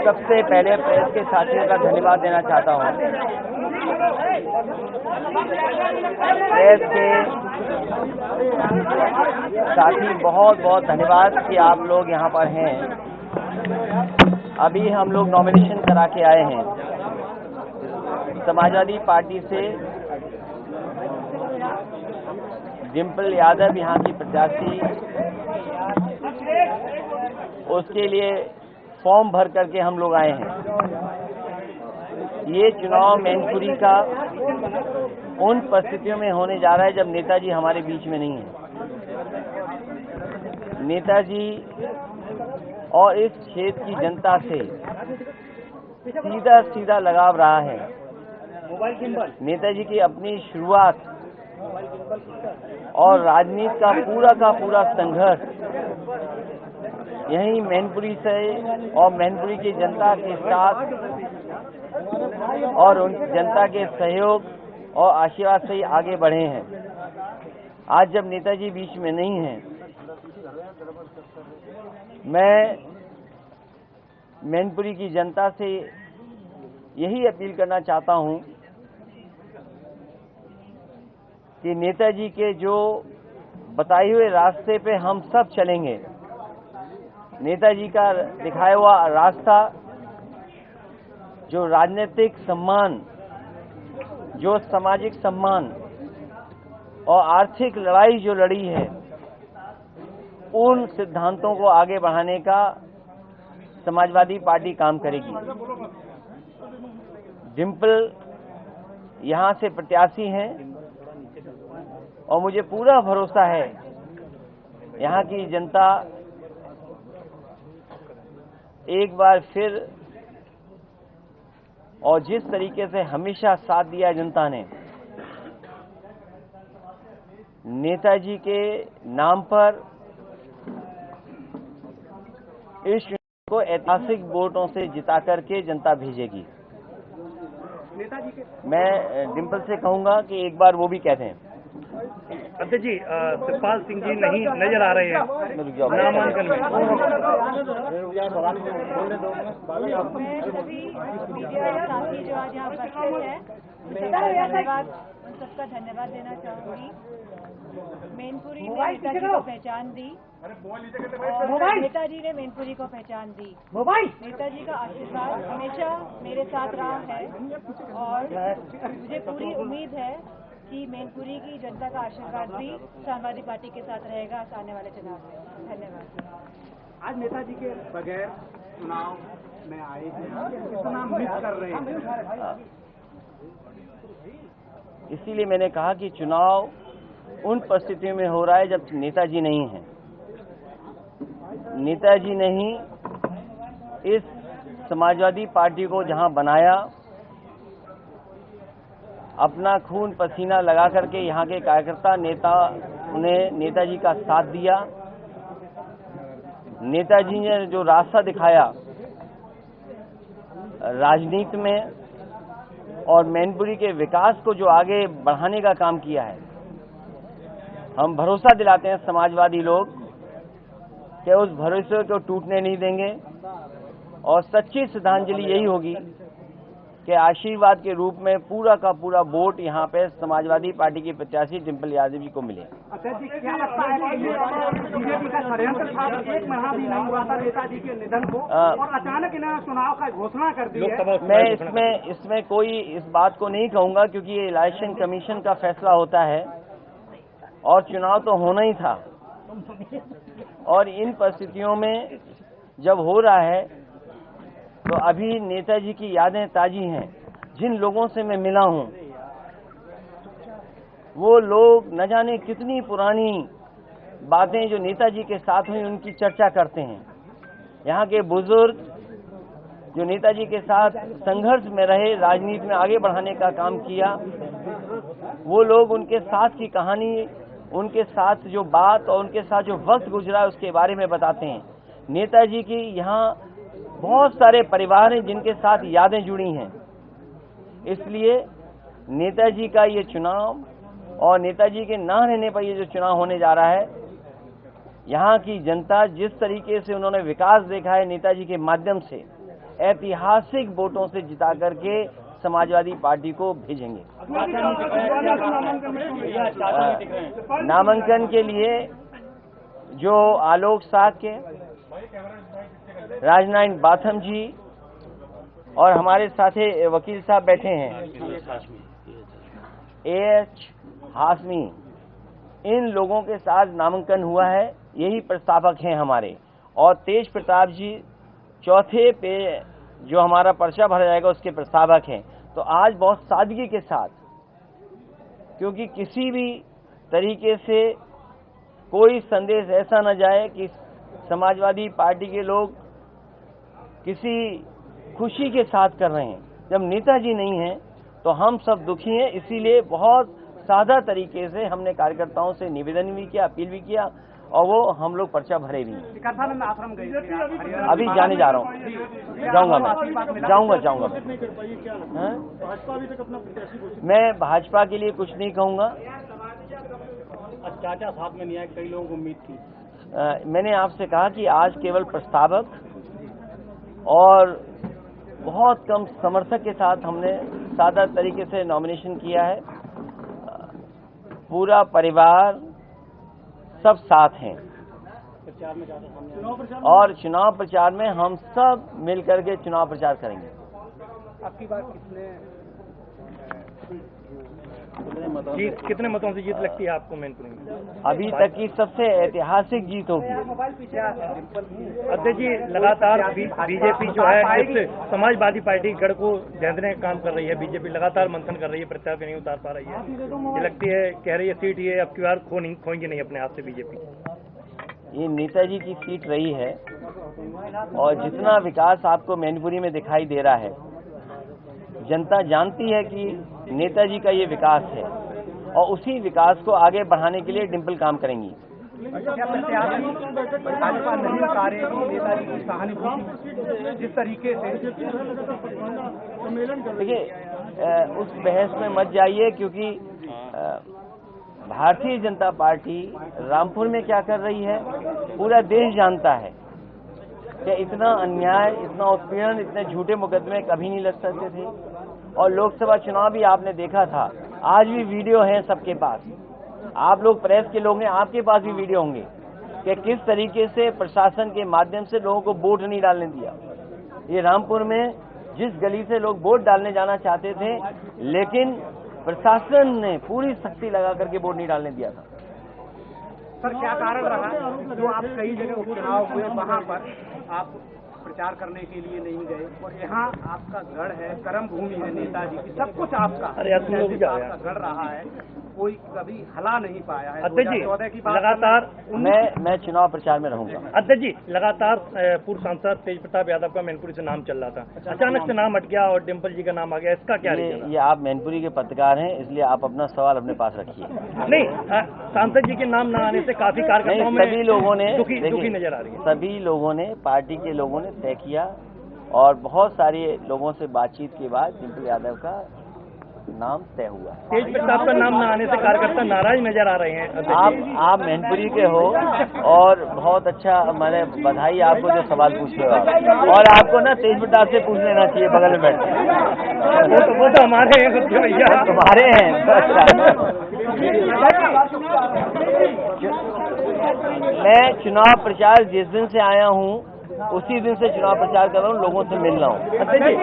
सबसे पहले प्रेस के साथियों का धन्यवाद देना चाहता हूँ। प्रेस के साथी बहुत बहुत धन्यवाद कि आप लोग यहाँ पर हैं। अभी हम लोग नॉमिनेशन करा के आए हैं। समाजवादी पार्टी से डिम्पल यादव यहाँ की प्रत्याशी, उसके लिए फॉर्म भर करके हम लोग आए हैं। ये चुनाव मैनपुरी का उन परिस्थितियों में होने जा रहा है जब नेताजी हमारे बीच में नहीं है। नेताजी और इस क्षेत्र की जनता से सीधा सीधा लगाव रहा है। नेताजी की अपनी शुरुआत और राजनीति का पूरा संघर्ष यहीं मैनपुरी से और मैनपुरी की जनता के साथ और उन जनता के सहयोग और आशीर्वाद से ही आगे बढ़े हैं। आज जब नेताजी बीच में नहीं हैं, मैं मैनपुरी की जनता से यही अपील करना चाहता हूं कि नेताजी के जो बताए हुए रास्ते पे हम सब चलेंगे। नेताजी का दिखाया हुआ रास्ता, जो राजनीतिक सम्मान, जो सामाजिक सम्मान और आर्थिक लड़ाई जो लड़ी है, उन सिद्धांतों को आगे बढ़ाने का समाजवादी पार्टी काम करेगी। डिम्पल यहां से प्रत्याशी हैं और मुझे पूरा भरोसा है यहां की जनता एक बार फिर, और जिस तरीके से हमेशा साथ दिया जनता ने, नेताजी के नाम पर इस चुनाव को ऐतिहासिक वोटों से जिता करके जनता भेजेगी। मैं डिम्पल से कहूंगा कि एक बार वो भी कहते हैं। अध्यक्ष जी, शिवपाल सिंह जी नहीं नजर आ रहे हैं नामांकन में। मैं सभी मीडिया साथी जो आज यहाँ उपस्थित हैं, धन्यवाद, उन सबका धन्यवाद देना चाहूंगी। मैनपुरी ने नेताजी को पहचान दी और नेताजी ने मैनपुरी को पहचान दी। नेताजी का आशीर्वाद हमेशा मेरे साथ रहा है और मुझे पूरी उम्मीद है कि मैनपुरी की जनता का आशीर्वाद भी समाजवादी पार्टी के साथ रहेगा आने वाले चुनाव में। धन्यवाद। आज नेताजी के बगैर चुनाव में आए हैं, कितना मिस कर रहे हैं? इसीलिए मैंने कहा कि चुनाव उन परिस्थितियों में हो रहा है जब नेताजी नहीं है। नेताजी ने ही इस समाजवादी पार्टी को जहां बनाया, अपना खून पसीना लगा करके यहाँ के कार्यकर्ता नेता उन्हें नेताजी का साथ दिया। नेताजी ने जो रास्ता दिखाया राजनीति में और मैनपुरी के विकास को जो आगे बढ़ाने का काम किया है, हम भरोसा दिलाते हैं समाजवादी लोग कि उस भरोसे को टूटने नहीं देंगे और सच्ची श्रद्धांजलि यही होगी कि आशीर्वाद के रूप में पूरा का पूरा वोट यहाँ पे समाजवादी पार्टी की प्रत्याशी डिम्पल यादव जी को मिले। जी, क्या लगता है कि बीजेपी का षड्यंत्र था? 1 महीना भी नहीं हुआ था नेताजी के निधन को और अचानक इन्होंने चुनाव का घोषणा कर दी है। मैं इसमें कोई इस बात को नहीं कहूंगा क्योंकि ये इलेक्शन कमीशन का फैसला होता है और चुनाव तो होना ही था। और इन परिस्थितियों में जब हो रहा है तो अभी नेताजी की यादें ताजी हैं। जिन लोगों से मैं मिला हूं, वो लोग न जाने कितनी पुरानी बातें जो नेताजी के साथ हुई उनकी चर्चा करते हैं। यहाँ के बुजुर्ग जो नेताजी के साथ संघर्ष में रहे, राजनीति में आगे बढ़ाने का काम किया, वो लोग उनके साथ की कहानी, उनके साथ जो बात और उनके साथ जो वक्त गुजरा उसके बारे में बताते हैं। नेताजी की यहाँ बहुत सारे परिवार हैं जिनके साथ यादें जुड़ी हैं। इसलिए नेताजी का ये चुनाव और नेताजी के ना रहने पर ये जो चुनाव होने जा रहा है, यहाँ की जनता जिस तरीके से उन्होंने विकास देखा है नेताजी के माध्यम से, ऐतिहासिक वोटों से जिता करके समाजवादी पार्टी को भेजेंगे। नामांकन के लिए जो आलोक साक्य, राजनारायण बाथम जी और हमारे साथी वकील साहब बैठे हैं, एएच हाशमी, इन लोगों के साथ नामांकन हुआ है, यही प्रस्तावक हैं हमारे। और तेज प्रताप जी चौथे पे जो हमारा पर्चा भरा जाएगा उसके प्रस्तावक हैं। तो आज बहुत सादगी के साथ, क्योंकि किसी भी तरीके से कोई संदेश ऐसा न जाए कि समाजवादी पार्टी के लोग किसी खुशी के साथ कर रहे हैं। जब नेताजी नहीं हैं तो हम सब दुखी हैं, इसीलिए बहुत सादा तरीके से हमने कार्यकर्ताओं से निवेदन भी किया, अपील भी किया और वो हम लोग पर्चा भरे भी। अभी जाने जा रहा हूँ, जाऊंगा मैं भाजपा के लिए कुछ नहीं कहूँगा। चाचा साथ में नहीं आए, कई लोगों को उम्मीद थी। मैंने आपसे कहा कि आज केवल प्रस्तावक और बहुत कम समर्थक के साथ हमने सादा तरीके से नॉमिनेशन किया है। पूरा परिवार सब साथ हैं और चुनाव प्रचार में हम सब मिलकर के चुनाव प्रचार करेंगे। आपकी बात कितने मतों से जीत लगती है आपको मैनपुरी में? अभी तक की सबसे ऐतिहासिक जीत होगी। अध्यक्ष जी, लगातार बीजेपी जो है इस समाजवादी पार्टी गढ़ को ढंढने का काम कर रही है। बीजेपी लगातार मंथन कर रही है, प्रत्याशी नहीं उतार पा रही है। ये लगती है, कह रही है सीट ये अब की बार खोएंगे नहीं अपने हाथ से बीजेपी। ये नेताजी की सीट रही है और जितना विकास आपको मैनपुरी में दिखाई दे रहा है, जनता जानती है कि नेताजी का ये विकास है और उसी विकास को आगे बढ़ाने के लिए डिम्पल काम करेंगी। जिस तरीके से देखिए, उस बहस में मत जाइए, क्योंकि भारतीय जनता पार्टी रामपुर में क्या कर रही है पूरा देश जानता है कि इतना अन्याय, इतना उत्पीड़न, इतने झूठे मुकदमे कभी नहीं लग सकते थे। और लोकसभा चुनाव भी आपने देखा था, आज भी वीडियो है सबके पास। आप लोग प्रेस के लोग हैं, आपके पास भी वीडियो होंगे कि किस तरीके से प्रशासन के माध्यम से लोगों को वोट नहीं डालने दिया। ये रामपुर में जिस गली से लोग वोट डालने जाना चाहते थे, लेकिन प्रशासन ने पूरी सख्ती लगा करके वोट नहीं डालने दिया था। सर, क्या कारण रहा जो आप कई जगह उपचुनाव हुए वहाँ पर आप प्रचार करने के लिए नहीं गए, और यहाँ आपका गढ़ है, कर्म भूमि है नेताजी की, सब कुछ आपका गढ़ रहा है, कोई कभी हला नहीं पाया है। अध्यक्ष जी, लगातार मैं चुनाव प्रचार में रहूंगा। अध्यक्ष जी, लगातार पूर्व सांसद तेज प्रताप यादव का मैनपुरी से नाम चल रहा था, अचानक से नाम हट गया और डिम्पल जी का नाम आ गया, इसका क्या रीजन? ये आप मैनपुरी के पत्रकार हैं, इसलिए आप अपना सवाल अपने पास रखिए। नहीं, सांसद जी के नाम न आने से काफी कार्यकर्ताओं में सभी लोगों ने दुखी नजर आ रही है। सभी लोगों ने, पार्टी के लोगों ने तय किया और बहुत सारे लोगों से बातचीत के बाद डिम्पल यादव का नाम तय हुआ। तेज प्रताप का नाम न आने से कार्यकर्ता नाराज नजर आ रहे हैं। आप मैनपुरी के हो और बहुत अच्छा, मैंने बधाई आपको जो सवाल पूछ रहे हो, और आपको ना तेज प्रताप से पूछ लेना चाहिए बगल में बैठ। वो तो हमारे हैं भैया, तुम्हारे हैं। मैं चुनाव प्रचार जिस दिन से आया हूँ उसी दिन से चुनाव प्रचार कर रहा हूँ, लोगों से मिल रहा हूँ। अच्छा जी,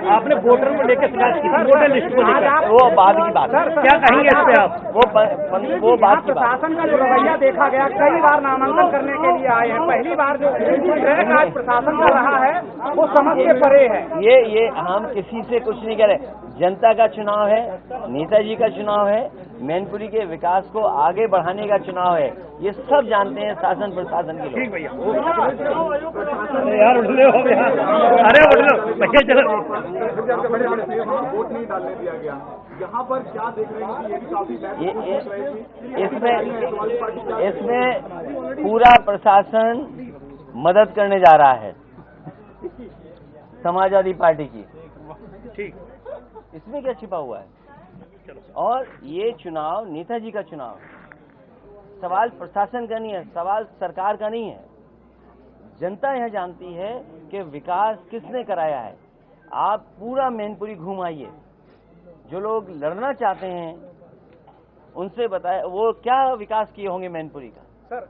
आपने वोटर को लेकर शिकायत की, वोटर लिस्ट को लेकर, वो बाद की बात। क्या कहेंगे इस पे आप? वो बात की बात। प्रशासन का जो रवैया देखा गया, कई बार नामांकन करने के लिए आए हैं, पहली बार जो ट्रैक आज प्रशासन का रहा है वो समझ के परे है। ये हम किसी से कुछ नहीं कह रहे। जनता का चुनाव है, नेताजी का चुनाव है, मैनपुरी के विकास को आगे बढ़ाने का चुनाव है, ये सब जानते हैं शासन प्रशासन के लोग। ठीक भैया, यार उठ लो भैया, अरे उठ लो भैया, चलो। वोट नहीं डालने दिया गया, यहाँ पर क्या देख रहे हैं कि ये भी काफी इसमें पूरा प्रशासन मदद करने जा रहा है समाजवादी पार्टी की। ठीक, इसमें क्या छिपा हुआ है? और ये चुनाव नेताजी का चुनाव, सवाल प्रशासन का नहीं है, सवाल सरकार का नहीं है। जनता यह जानती है कि विकास किसने कराया है। आप पूरा मैनपुरी घूम आइए, जो लोग लड़ना चाहते हैं उनसे बताए वो क्या विकास किए होंगे मैनपुरी का। सर